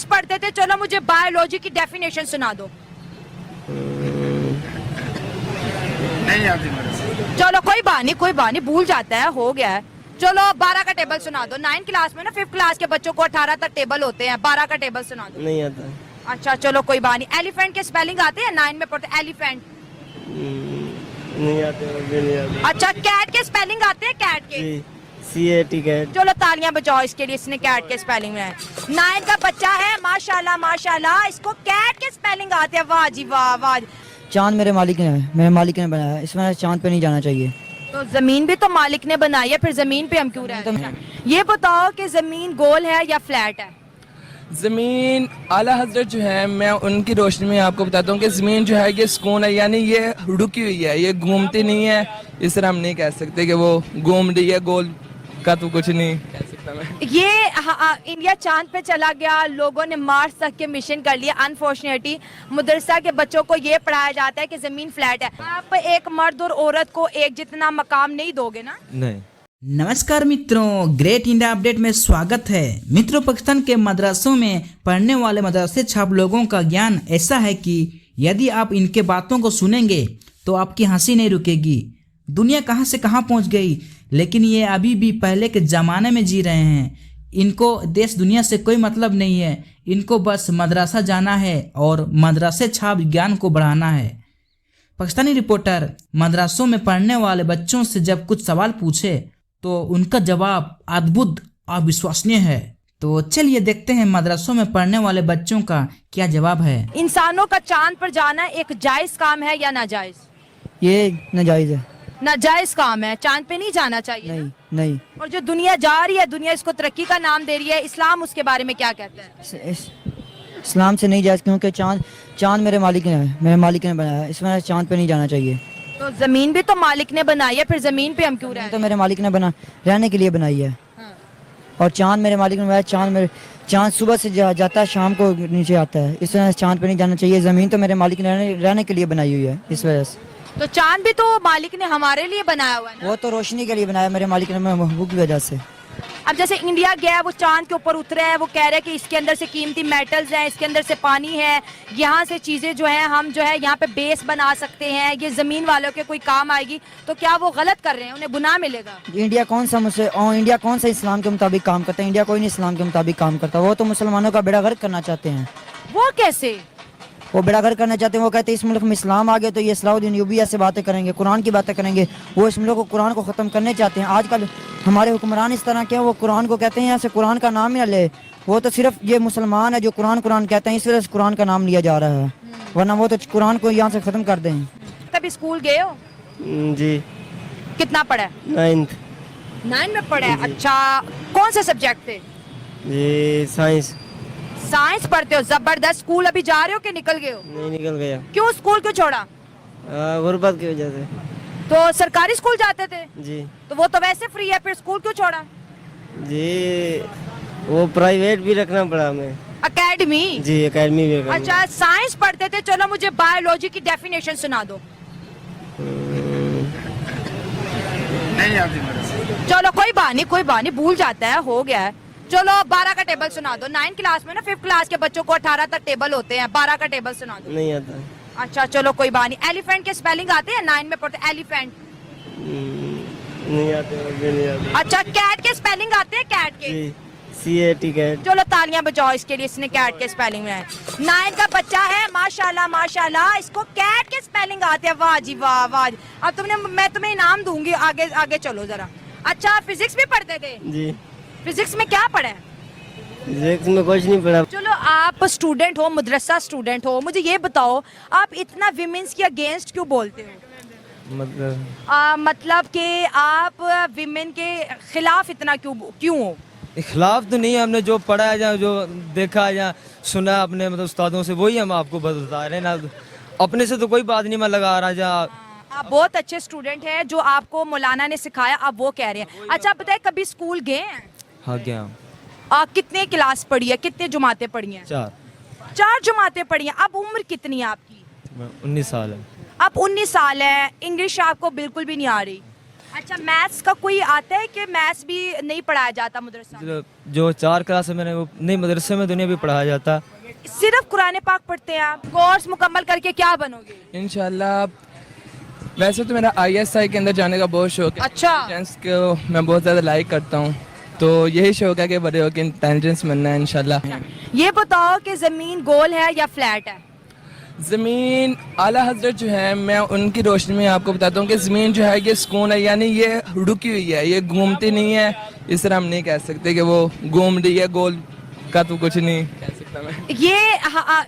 Science पढ़ते थे, चलो मुझे बायोलॉजी की डेफिनेशन सुना दो। नहीं आती मेरे से। चलो कोई बात नहीं, भूल जाता है, हो गया है। चलो 12 का टेबल सुना दो। 9 क्लास में ना 5th क्लास के बच्चों को 18 तक टेबल होते हैं, 12 का टेबल सुना दो। नहीं आता। अच्छा चलो कोई बात नहीं। एलिफेंट के स्पेलिंग आते हैं? 9 में पढ़ते एलिफेंट। नहीं आते, मुझे नहीं आते। अच्छा कैट के स्पेलिंग आते हैं? कैट के CAT कैट। चलो तालियां बजाओ इसके लिए, इसने कैट के स्पेलिंग में 9 का बच्चा है, माशाल्लाह माशाल्लाह, इसको कैट के स्पेलिंग आते हैं। वाह जी वाह, वाह। चांद मेरे मालिक ने बनाया है, इसमें चांद पे नहीं जाना चाहिए। तो जमीन भी तो मालिक ने बनाई है, फिर जमीन पे हम क्यों रह रहे हैं? ये बताओ कि जमीन गोल है या फ्लैट है? ज़मीन आला हजरत जो है, मैं उनकी रोशनी में आपको बताता हूँ कि ज़मीन जो है ये सुकून है, यानी ये रुकी हुई है, ये घूमती नहीं है। इस तरह हम नहीं कह सकते कि वो घूम रही है, गोल का तो कुछ नहीं कह सकता मैं। ये इंडिया चांद पे चला गया, लोगों ने मार्स तक के मिशन कर लिया। अनफॉर्चुनेटली मदरसा के बच्चों को ये पढ़ाया जाता है कि जमीन फ्लैट है। आप एक मर्द और औरत को एक जितना मकाम नहीं दोगे ना? नहीं। नमस्कार मित्रों, ग्रेट इंडिया अपडेट में स्वागत है। मित्रों, पाकिस्तान के मदरसों में पढ़ने वाले मदरसे छाप लोगों का ज्ञान ऐसा है कि यदि आप इनके बातों को सुनेंगे तो आपकी हंसी नहीं रुकेगी। दुनिया कहां से कहां पहुंच गई, लेकिन ये अभी भी पहले के ज़माने में जी रहे हैं। इनको देश दुनिया से कोई मतलब नहीं है, इनको बस मदरसा जाना है और मदरसे छाप ज्ञान को बढ़ाना है। पाकिस्तानी रिपोर्टर मदरसों में पढ़ने वाले बच्चों से जब कुछ सवाल पूछे तो उनका जवाब अद्भुत अविश्वसनीय है। तो चलिए देखते हैं मदरसों में पढ़ने वाले बच्चों का क्या जवाब है। इंसानों का चांद पर जाना एक जायज काम है या नाजायज? ये नाजायज है। नाजायज काम है, चांद पे नहीं जाना चाहिए। नहीं नहीं। और जो दुनिया जा रही है, दुनिया इसको तरक्की का नाम दे रही है, इस्लाम उसके बारे में क्या कहता है? इस्लाम से नहीं जायज, क्योंकि चांद मेरे मालिक ने बनाया है, इसमें चांद पे नहीं जाना चाहिए। तो जमीन भी तो मालिक ने बनाई है, फिर जमीन पे हम क्यों रह रहे तो हैं? मेरे मालिक ने रहने के लिए बनाई है। हाँ। और चांद मेरे मालिक ने बनाया। चांद सुबह से जाता है, शाम को नीचे आता है, इस वजह से चांद पे नहीं जाना चाहिए। जमीन तो मेरे मालिक ने रहने के लिए बनाई हुई है, इस वजह से। तो चांद भी तो मालिक ने हमारे लिए बनाया हुआ है ना? वो तो रोशनी के लिए बनाया मेरे मालिक ने, महबूब की वजह से। अब जैसे इंडिया गया, वो चांद के ऊपर उतरा है, वो कह रहे हैं कि इसके अंदर से कीमती मेटल्स हैं, इसके अंदर से पानी है, यहाँ से चीजें जो है हम जो है यहाँ पे बेस बना सकते हैं, ये जमीन वालों के कोई काम आएगी। तो क्या वो गलत कर रहे हैं? उन्हें गुनाह मिलेगा? इंडिया कौन सा इस्लाम के मुताबिक काम करता है? इंडिया कोई नहीं इस्लाम के मुताबिक काम करता। वो तो मुसलमानों का बेड़ा गर्क करना चाहते हैं। वो कैसे? वो बेड़ा गर्क करना चाहते हैं। वो कहते हैं इस मुल्क में इस्लाम आ गया तो ये सलाउद्दीन यूबिया से बातें करेंगे, कुरान की बातें करेंगे। वो इस मुल्क को कुरान को ख़त्म करने चाहते हैं। आजकल हमारे हुक्मरान इस तरह के हैं, वो कुरान को कहते हैं यहाँ से कुरान का नाम ही ना ले। वो तो सिर्फ ये मुसलमान है जो कुरान कहते हैं, इस वजह से कुरान का नाम लिया जा रहा है, वरना वो तो कुरान को यहाँ से ख़त्म कर दें। कभी स्कूल गए हो? जी। कितना पढ़ा है? 9th। 9 में पढ़ा है। अच्छा, कौन से सब्जेक्ट थे? जी साइंस। साइंस पढ़ते हो, जबरदस्त। स्कूल अभी जा रहे हो कि निकल गए हो? नहीं निकल गया। क्यों स्कूल क्यों छोड़ा? गुर्बत की वजह से। तो सरकारी स्कूल जाते थे? जी। तो वो तो वैसे फ्री है, फिर स्कूल क्यों छोड़ा? जी वो प्राइवेट भी रखना पड़ा हमें। एकेडमी? जी एकेडमी भी रखना। अच्छा साइंस पढ़ते थे, चलो मुझे बायोलॉजी की डेफिनेशन सुना दो। नहीं आती मेरे से। चलो कोई बात नहीं, भूल जाता है, हो गया है। चलो 12 का टेबल सुना दो। 9 क्लास में ना 5th क्लास के बच्चों को 18 तक टेबल होते हैं, 12 का टेबल सुना दो। नहीं आता। अच्छा चलो कोई बात नहीं। एलिफेंट के स्पेलिंग आते हैं? 9 में पढ़ते एलिफेंट। नहीं आते, मुझे नहीं आते। अच्छा कैट के स्पेलिंग आते हैं? कैट के CAT कैट। चलो तालियां बजाओ इसके लिए, इसने कैट के स्पेलिंग में 9 का बच्चा है, माशाल्लाह माशाल्लाह, इसको कैट के स्पेलिंग आते हैं। वाह जी वाह, वाह। अब मैं तुम्हें इनाम दूंगी, आगे आगे चलो जरा। अच्छा फिजिक्स भी पढ़ते थे? जी। फिजिक्स में क्या पढ़ा है? फिजिक्स में कुछ नहीं पढ़ा। चलो आप स्टूडेंट हो, मदरसा स्टूडेंट हो, मुझे ये बताओ आप इतना विमेंस के अगेंस्ट क्यों बोलते हो? मतलब कि आप विमेन के खिलाफ इतना क्यों हो? खिलाफ तो नहीं, हमने जो पढ़ा है या जो देखा है या सुना है अपने मतलब उस्तादों से, वही हम आपको बता रहे हैं ना। अपने से तो कोई बात नहीं मैं लगा रहा। जा आप बहुत अच्छे स्टूडेंट हैं, जो आपको मौलाना ने सिखाया आप वो कह रहे हैं। अच्छा बताए कभी स्कूल गए हैं? हाँ गया। कितने क्लास पढ़ी है, कितने जुमातें पढ़ी हैं? 4 जुमातें पढ़ी हैं। अब उम्र कितनी है आपकी? 19 साल है। अब 19 साल है, इंग्लिश आपको बिल्कुल भी नहीं आ रही? अच्छा, मैथ्स का कोई आता है कि मैथ्स भी नहीं पढ़ाया जाता मदरसा में? जो 4 क्लास है मैंने वो नहीं, मदरसे में दुनिया भी पढ़ाया जाता। सिर्फ कुरान पाक पढ़ते हैं आप? कोर्स मुकम्मल करके क्या बनोगे? इंशाल्लाह वैसे तो मेरा ISI के अंदर जाने का बहुत शौक है। अच्छा। इंटेलिजेंस को मैं बहुत ज़्यादा लाइक करता हूँ, तो यही शौक है कि बड़े होकर इंटेलिजेंस बनना है इंशाल्लाह। ये बताओ कि जमीन गोल है या फ्लैट है? ज़मीन आला हजरत जो है, मैं उनकी रोशनी में आपको बताता हूँ कि ज़मीन जो है ये सुकून है, यानी ये रुकी हुई है, ये घूमती नहीं है। इस तरह हम नहीं कह सकते कि वो घूम रही है, गोल का तो कुछ नहीं कह सकता मैं। ये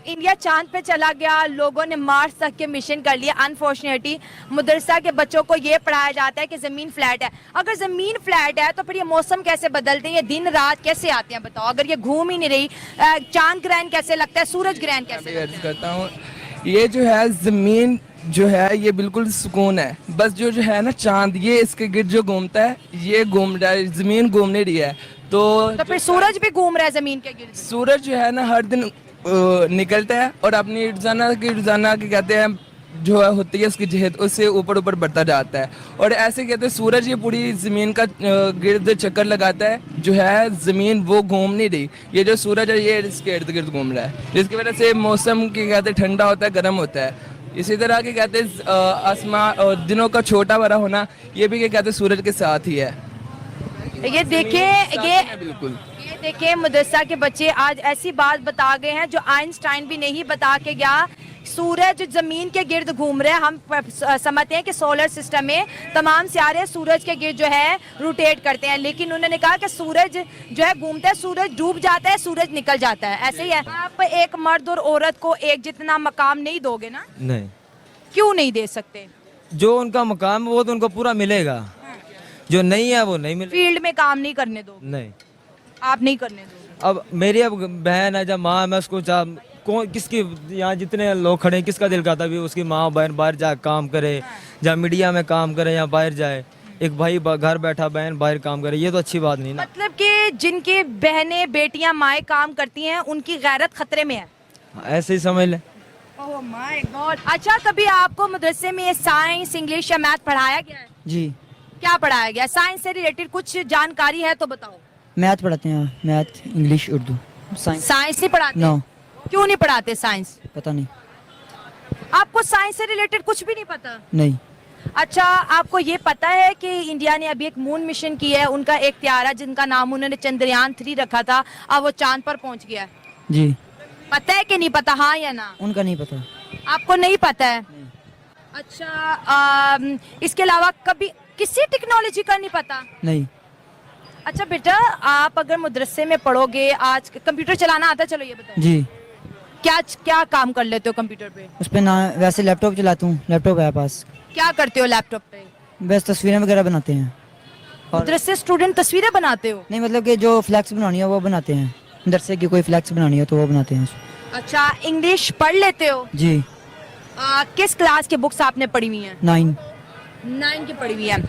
इंडिया चांद पे चला गया, लोगों ने मार्स तक के मिशन कर लिया। अनफॉर्चुनेटली मदरसा के बच्चों को ये पढ़ाया जाता है कि जमीन फ्लैट है। अगर जमीन फ्लैट है तो फिर ये मौसम कैसे बदलते हैं, ये दिन रात कैसे आते हैं बताओ? अगर ये घूम ही नहीं रही, चांद ग्रहण कैसे लगता है, सूरज ग्रहण कैसे मैं लगता अर्ज करता हूँ, ये जो है ज़मीन जो है ये बिल्कुल सुकून है, बस जो है ना चांद, ये इसके गिर्द जो घूमता है, ये घूम रहा है, ज़मीन घूम नहीं रही है। तो तो फिर सूरज भी घूम रहा है जमीन के गिर्द? सूरज जो है ना हर दिन निकलता है और अपनी रोजाना की कहते हैं जो है होती है उसकी जहत, उससे ऊपर ऊपर बढ़ता जाता है। और ऐसे कहते हैं सूरज ये पूरी ज़मीन का गिर्द चक्कर लगाता है, जो है ज़मीन वो घूम नहीं रही, ये जो सूरज है ये इसके इर्द गिर्द घूम रहा है, जिसकी वजह से मौसम की कहते हैं ठंडा होता है, गर्म होता है। इसी तरह के कहते हैं आसमान दिनों का छोटा बड़ा होना, ये भी क्या कहते हैं सूरज के साथ ही है। ये देखें, बिल्कुल ये देखें मदरसा के बच्चे आज ऐसी बात बता गए हैं जो आइंस्टाइन भी नहीं बता के गया। सूरज जमीन के गिर्द घूम रहे हैं। हम समझते हैं कि सोलर सिस्टम में तमाम सितारे सूरज के गिर्द जो है रोटेट करते हैं, लेकिन उन्होंने कहा कि सूरज जो है घूमता है, सूरज डूब जाता है, सूरज निकल जाता है। ऐसे ही है। आप एक मर्द और औरत को एक जितना मकाम नहीं दोगे ना? नहीं। क्यों नहीं दे सकते? जो उनका मकाम है वो तो उनको पूरा मिलेगा, जो नहीं है वो नहीं मिलेगा। फील्ड में काम नहीं करने दो? नहीं, आप नहीं करने दो? अब मेरी अब बहन है, जब माँ, मैं उसको कौन किसकी, यहाँ जितने लोग खड़े हैं किसका दिल करता भी उसकी माँ बहन बाहर जाए काम करे, या मीडिया में काम करे, या बाहर जाए। एक भाई घर बैठा, बहन बाहर काम करे, ये तो अच्छी बात नहीं ना। मतलब कि जिनकी बहनें बेटियां माएँ काम करती हैं उनकी गैरत खतरे में है, ऐसे ही समझ ले। Oh my God. अच्छा, कभी आपको मदरसे में साइंस, इंग्लिश या मैथ पढ़ाया गया है? जी। क्या पढ़ाया गया? साइंस से रिलेटेड कुछ जानकारी है तो बताओ। मैथ पढ़ाते हैं, मैथ, इंग्लिश, उर्दू। साइंस नहीं पढ़ाते? नो। क्यों नहीं पढ़ाते साइंस? पता नहीं। आपको साइंस से रिलेटेड कुछ भी नहीं पता? नहीं। अच्छा, आपको ये पता है कि इंडिया ने अभी एक मून मिशन की है, उनका एक त्यारा जिनका नाम उन्होंने चंद्रयान 3 रखा था, अब वो चांद पर पहुंच गया है? जी। पता है कि नहीं पता, हाँ या ना? उनका नहीं पता। आपको नहीं पता है? अच्छा, इसके अलावा कभी किसी टेक्नोलॉजी का नहीं पता? नहीं। अच्छा बेटा, आप अगर मदरसे में पढ़ोगे, आज कंप्यूटर चलाना आता है? चलो ये बताओ। जी। क्या क्या काम कर लेते हो कंप्यूटर पे? उस पर ना वैसे लैपटॉप चलाता हूँ, लैपटॉप है पास। क्या करते हो लैपटॉप पे? बस तस्वीरें वगैरह बनाते हैं। मदरसे स्टूडेंट तस्वीरें बनाते हो? नहीं, मतलब कि जो फ्लैक्स बनानी है वो बनाते हैं, मदरसे की कोई फ्लैक्स बनानी है तो वो बनाते हैं। अच्छा, इंग्लिश पढ़ लेते हो? जी। किस क्लास की बुक्स आपने पढ़ी हुई हैं? 9 9 की पढ़ी हुई है।